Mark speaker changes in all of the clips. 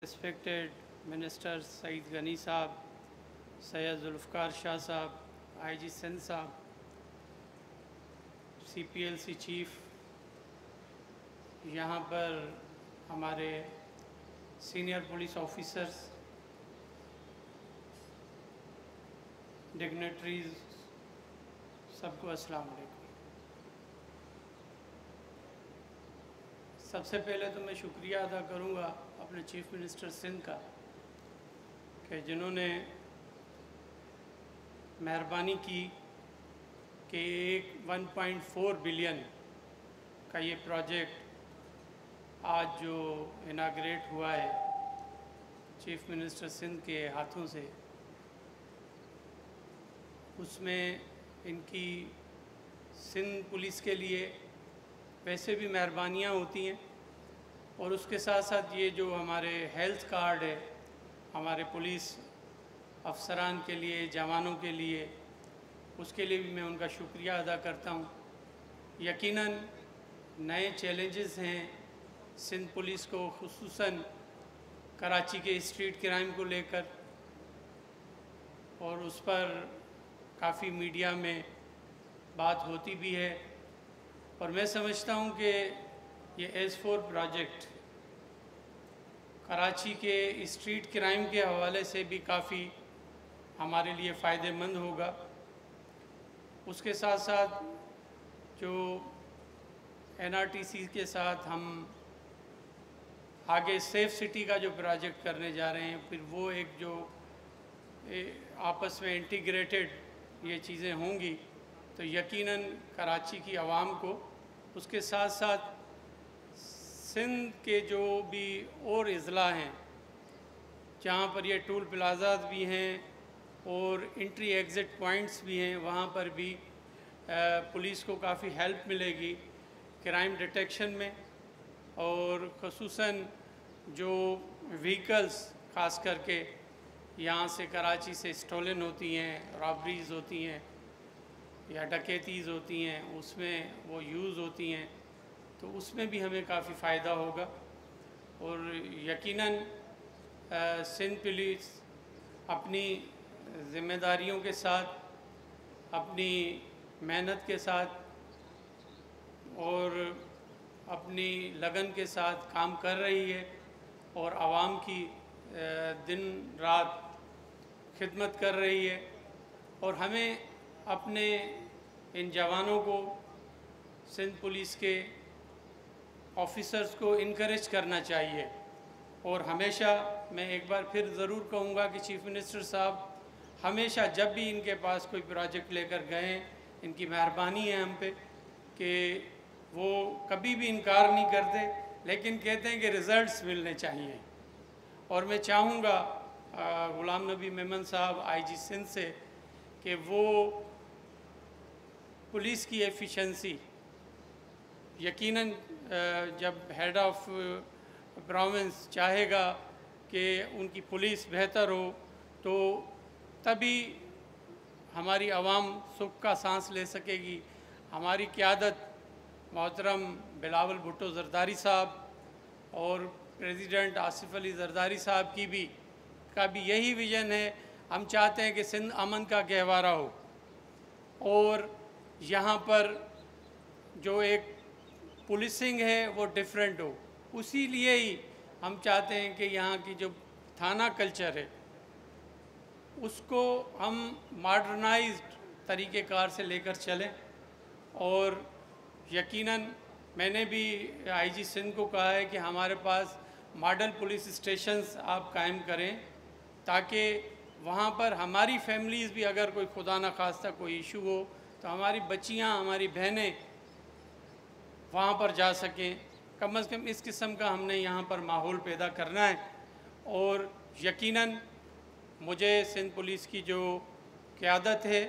Speaker 1: Respected Minister Saeed Ghani साहब, सैयद जुल्फ़कार शाह साहब, IG Sindh साहब, CPLC चीफ, यहाँ पर हमारे सीनियर पुलिस ऑफिसर्स, डिग्नेटरीज, सबको अस्सलाम वालेकुम। सबसे पहले तो मैं शुक्रिया अदा करूँगा अपने चीफ मिनिस्टर सिंध का कि जिन्होंने मेहरबानी की कि 1.4 बिलियन का ये प्रोजेक्ट आज जो इनाग्रेट हुआ है चीफ मिनिस्टर सिंध के हाथों से, उसमें इनकी सिंध पुलिस के लिए वैसे भी मेहरबानियाँ होती हैं और उसके साथ साथ ये जो हमारे हेल्थ कार्ड है हमारे पुलिस अफसरान के लिए, जवानों के लिए, उसके लिए भी मैं उनका शुक्रिया अदा करता हूँ। यकीनन नए चैलेंजेस हैं सिंध पुलिस को, खुसूसन कराची के स्ट्रीट क्राइम को लेकर, और उस पर काफ़ी मीडिया में बात होती भी है। और मैं समझता हूँ कि ये S4 प्रोजेक्ट कराची के स्ट्रीट क्राइम के हवाले से भी काफ़ी हमारे लिए फ़ायदेमंद होगा। उसके साथ साथ जो NRTC के साथ हम आगे सेफ सिटी का जो प्रोजेक्ट करने जा रहे हैं, फिर वो एक जो आपस में इंटीग्रेटेड ये चीज़ें होंगी तो यकीनन कराची की आवाम को, उसके साथ साथ सिंध के जो भी और अज़ला हैं जहाँ पर ये टूल प्लाज़ाज भी हैं और एंट्री एग्ज़िट पॉइंट्स भी हैं, वहाँ पर भी पुलिस को काफ़ी हेल्प मिलेगी क्राइम डिटेक्शन में। और ख़ुसूसन जो व्हीकल्स ख़ास करके यहाँ से कराची से स्टोलन होती हैं, रॉबरीज़ होती हैं या डकैतीज़ होती हैं, उसमें वो यूज़ होती हैं, तो उसमें भी हमें काफ़ी फ़ायदा होगा। और यकीनन सिंध पुलिस अपनी ज़िम्मेदारियों के साथ, अपनी मेहनत के साथ और अपनी लगन के साथ काम कर रही है और आवाम की दिन रात खिदमत कर रही है। और हमें अपने इन जवानों को, सिंध पुलिस के ऑफिसर्स को इनकरेज करना चाहिए। और हमेशा मैं एक बार फिर ज़रूर कहूँगा कि चीफ मिनिस्टर साहब हमेशा जब भी इनके पास कोई प्रोजेक्ट लेकर गए, इनकी मेहरबानी है हम पे कि वो कभी भी इनकार नहीं करते, लेकिन कहते हैं कि रिज़ल्ट्स मिलने चाहिए। और मैं चाहूँगा ग़ुलाम नबी मेमन साहब IG सिंध से कि वो पुलिस की एफिशिएंसी, यकीनन जब हेड ऑफ प्रोविंस चाहेगा कि उनकी पुलिस बेहतर हो तो तभी हमारी आवाम सुख का सांस ले सकेगी। हमारी क़यादत मोहतरम बिलावल भुट्टो ज़रदारी साहब और प्रेसिडेंट आसिफ अली ज़रदारी साहब का भी यही विज़न है। हम चाहते हैं कि सिंध अमन का गहवारा हो और यहाँ पर जो एक पुलिसिंग है वो डिफरेंट हो। उसी लिए ही हम चाहते हैं कि यहाँ की जो थाना कल्चर है उसको हम मॉडर्नाइज्ड तरीक़ेकार से लेकर चलें। और यकीनन मैंने भी IG सिंध को कहा है कि हमारे पास मॉडल पुलिस स्टेशंस आप कायम करें ताकि वहाँ पर हमारी फैमिलीज़ भी, अगर कोई खुदा न खास्ता कोई इशू हो तो हमारी बच्चियाँ, हमारी बहनें वहाँ पर जा सकें। कम से कम इस किस्म का हमने यहाँ पर माहौल पैदा करना है। और यकीनन मुझे सिंध पुलिस की जो क़यादत है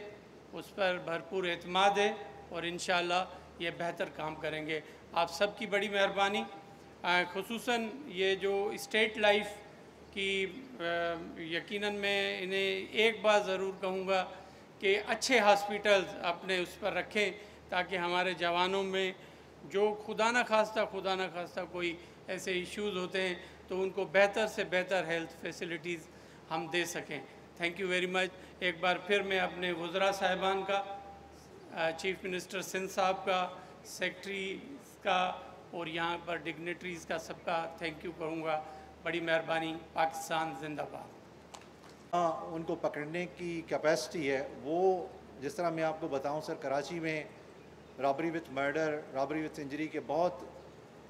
Speaker 1: उस पर भरपूर एतमाद है और इंशाअल्लाह ये बेहतर काम करेंगे। आप सब की बड़ी मेहरबानी। खुसूसन ये जो स्टेट लाइफ की यकीनन मैं इन्हें एक बात ज़रूर कहूँगा कि अच्छे हॉस्पिटल्स अपने उस पर रखें ताकि हमारे जवानों में जो खुदा न खास्ता कोई ऐसे इश्यूज़ होते हैं तो उनको बेहतर से बेहतर हेल्थ फैसिलिटीज़ हम दे सकें। Thank you very much. एक बार फिर मैं अपने वज़रा साहिबान का, चीफ मिनिस्टर सिंध साहब का, सेक्रेटरी का और यहाँ पर डिग्नेटरीज़ का सबका थैंक यू करूँगा। बड़ी मेहरबानी। पाकिस्तान जिंदाबाद।
Speaker 2: उनको पकड़ने की कैपेसिटी है वो, जिस तरह मैं आपको बताऊं सर, कराची में robbery with murder, robbery with injury के बहुत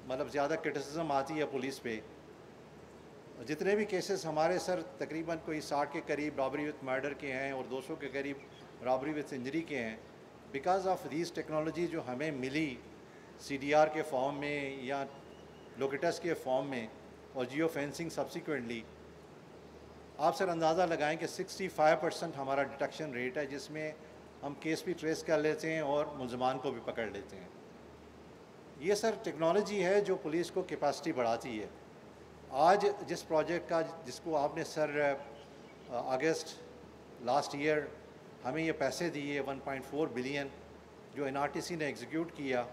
Speaker 2: मतलब ज़्यादा क्रिटिसिज्म आती है पुलिस पे। जितने भी केसेस हमारे सर तकरीबन कोई 60 के करीब रॉबरी विथ मर्डर के हैं और 200 के करीब रॉबरी विथ इंजरी के हैं। बिकॉज ऑफ दीज टेक्नोलॉजी जो हमें मिली CDR के फॉर्म में या लोकेटस के फॉर्म में और जियो फेंसिंग सब्सिक्वेंटली, आप सर अंदाज़ा लगाएं कि 65% हमारा डिटेक्शन रेट है, जिसमें हम केस भी ट्रेस कर लेते हैं और मुलजमान को भी पकड़ लेते हैं। ये सर टेक्नोलॉजी है जो पुलिस को कैपेसिटी बढ़ाती है। आज जिस प्रोजेक्ट का जिसको आपने सर अगस्त लास्ट ईयर हमें ये पैसे दिए 1.4 बिलियन जो NRTC ने एग्जीक्यूट किया,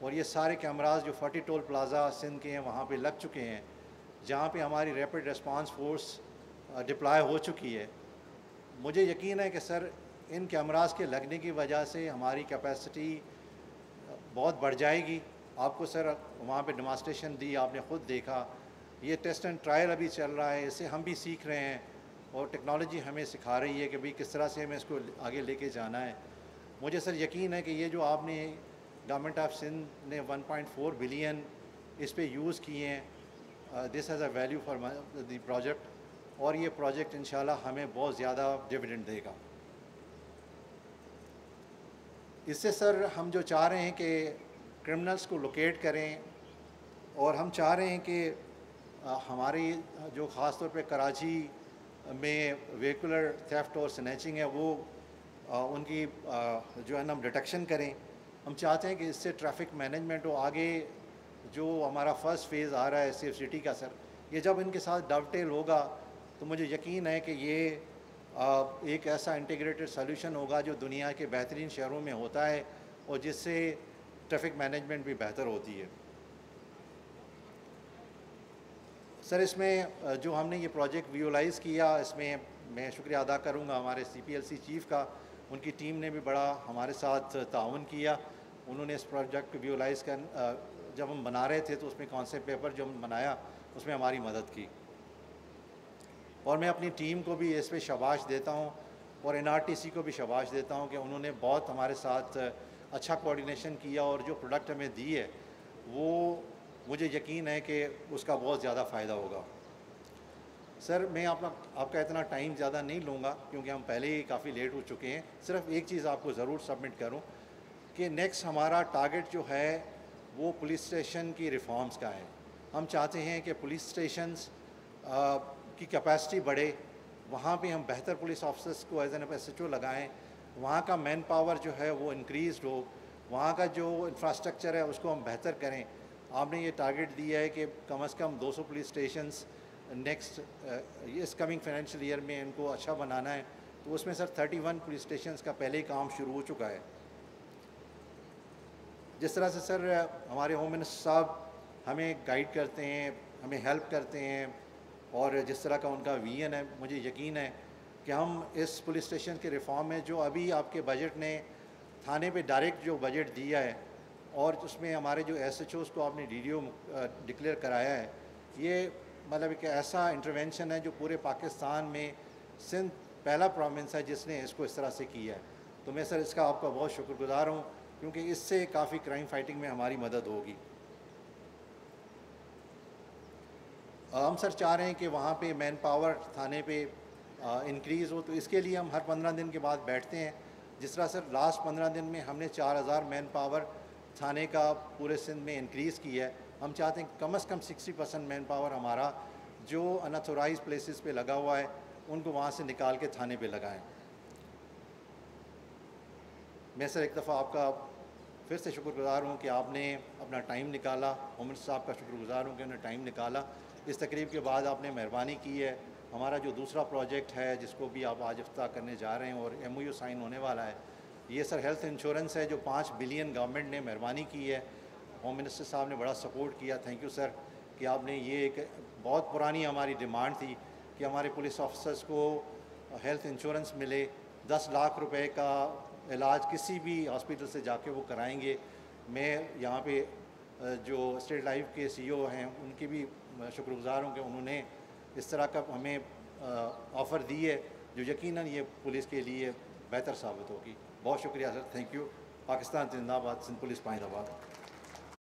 Speaker 2: और ये सारे कैमरास जो 40 टोल प्लाजा सिंध के हैं वहाँ पे लग चुके हैं, जहाँ पे हमारी रैपिड रिस्पांस फोर्स डिप्लॉय हो चुकी है। मुझे यकीन है कि सर इन कैमरास के लगने की वजह से हमारी कैपेसिटी बहुत बढ़ जाएगी। आपको सर वहाँ पे डेमोंस्ट्रेशन दी, आपने ख़ुद देखा। ये टेस्ट एंड ट्रायल अभी चल रहा है, इससे हम भी सीख रहे हैं और टेक्नोलॉजी हमें सिखा रही है कि भाई किस तरह से हमें इसको आगे लेके जाना है। मुझे सर यकीन है कि ये जो आपने गवर्नमेंट ऑफ सिंध ने 1.4 बिलियन इस पे यूज़ किए हैं, this has a value for the project, और ये प्रोजेक्ट इंशाल्लाह हमें बहुत ज़्यादा डिविडेंड देगा। इससे सर हम जो चाह रहे हैं कि क्रिमिनल्स को लोकेट करें, और हम चाह रहे हैं कि हमारी जो ख़ास तौर पे कराची में वेहिकुलर थेफ्ट और स्नैचिंग है वो उनकी जो है ना हम डिटेक्शन करें। हम चाहते हैं कि इससे ट्रैफिक मैनेजमेंट हो। आगे जो हमारा फ़र्स्ट फेज़ आ रहा है सेफ सिटी का सर, ये जब इनके साथ डवटेल होगा तो मुझे यकीन है कि ये एक ऐसा इंटीग्रेटेड सॉल्यूशन होगा जो दुनिया के बेहतरीन शहरों में होता है और जिससे ट्रैफिक मैनेजमेंट भी बेहतर होती है। सर इसमें जो हमने ये प्रोजेक्ट विजुअलाइज़ किया, इसमें मैं शुक्रिया अदा करूंगा हमारे CPLC चीफ़ का। उनकी टीम ने भी बड़ा हमारे साथ ताउन किया। उन्होंने इस प्रोजेक्ट को विजुअलाइज़ कर जब हम बना रहे थे तो उसमें कॉन्सेप्ट पेपर जो हम बनाया उसमें हमारी मदद की, और मैं अपनी टीम को भी इस पर शाबाश देता हूँ और NRTC को भी शाबाश देता हूँ कि उन्होंने बहुत हमारे साथ अच्छा कोऑर्डिनेशन किया, और जो प्रोडक्ट हमें दी है वो मुझे यकीन है कि उसका बहुत ज़्यादा फ़ायदा होगा। सर मैं आपका इतना टाइम ज़्यादा नहीं लूँगा क्योंकि हम पहले ही काफ़ी लेट हो चुके हैं। सिर्फ एक चीज़ आपको ज़रूर सबमिट करूँ कि नेक्स्ट हमारा टारगेट जो है वो पुलिस स्टेशन की रिफॉर्म्स का है। हम चाहते हैं कि पुलिस स्टेशंस की कैपेसिटी बढ़े, वहाँ पे हम बेहतर पुलिस ऑफिसर्स को एज एन SHO लगाएं, वहाँ का मैन पावर जो है वो इंक्रीज़ हो, वहाँ का जो इंफ्रास्ट्रक्चर है उसको हम बेहतर करें। आपने ये टारगेट दिया है कि कम से कम 200 पुलिस स्टेशंस नेक्स्ट इस कमिंग फाइनेंशियल ईयर में इनको अच्छा बनाना है, तो उसमें सर 31 पुलिस स्टेशंस का पहले ही काम शुरू हो चुका है। जिस तरह से सर हमारे होम मिनिस्टर साहब हमें गाइड करते हैं, हमें हेल्प करते हैं, और जिस तरह का उनका विजन है, मुझे यकीन है कि हम इस पुलिस स्टेशन के रिफॉर्म में जो अभी आपके बजट ने थाने पे डायरेक्ट जो बजट दिया है और उसमें हमारे जो SHOs को आपने DDO डिक्लेयर कराया है, ये मतलब एक ऐसा इंटरवेंशन है जो पूरे पाकिस्तान में सिंध पहला प्रोविंस है जिसने इसको इस तरह से किया है। तो मैं सर इसका आपका बहुत शुक्रगुजार हूँ क्योंकि इससे काफ़ी क्राइम फाइटिंग में हमारी मदद होगी। हम सर चाह रहे हैं कि वहाँ पे मैन पावर थाने पे इंक्रीज़ हो, तो इसके लिए हम हर 15 दिन के बाद बैठते हैं। जिस तरह सर लास्ट 15 दिन में हमने 4000 मैन पावर थाने का पूरे सिंध में इंक्रीज़ किया है। हम चाहते हैं कम से कम 60% मैन पावर हमारा जो अनऑथोराइज प्लेसेस पे लगा हुआ है उनको वहाँ से निकाल के थाने पे लगाएं। मैं सर एक दफ़ा आपका फिर से शुक्रगुजार हूँ कि आपने अपना टाइम निकाला। होम मिनिस्टर साहब का शुक्रगुजार हूँ कि उन्होंने टाइम निकाला। इस तकरीब के बाद आपने मेहरबानी की है। हमारा जो दूसरा प्रोजेक्ट है जिसको भी आप आज इफ्ताह करने जा रहे हैं और MOU साइन होने वाला है, ये सर हेल्थ इंश्योरेंस है जो 5 बिलियन गवर्नमेंट ने मेहरबानी की है। होम मिनिस्टर साहब ने बड़ा सपोर्ट किया, थैंक यू सर, कि आपने ये एक बहुत पुरानी हमारी डिमांड थी कि हमारे पुलिस ऑफिसर्स को हेल्थ इंश्योरेंस मिले, 10 लाख रुपए का इलाज किसी भी हॉस्पिटल से जाके वो कराएंगे। मैं यहाँ पे जो स्टेट लाइफ के CEO हैं उनकी भी शुक्रगुजार हूँ कि उन्होंने इस तरह का हमें ऑफ़र दी है जो यकीनन ये पुलिस के लिए बेहतर साबित होगी। बहुत शुक्रिया सर, थैंक यू। पाकिस्तान जिंदाबाद, सिंध पुलिस पाइंदाबाद।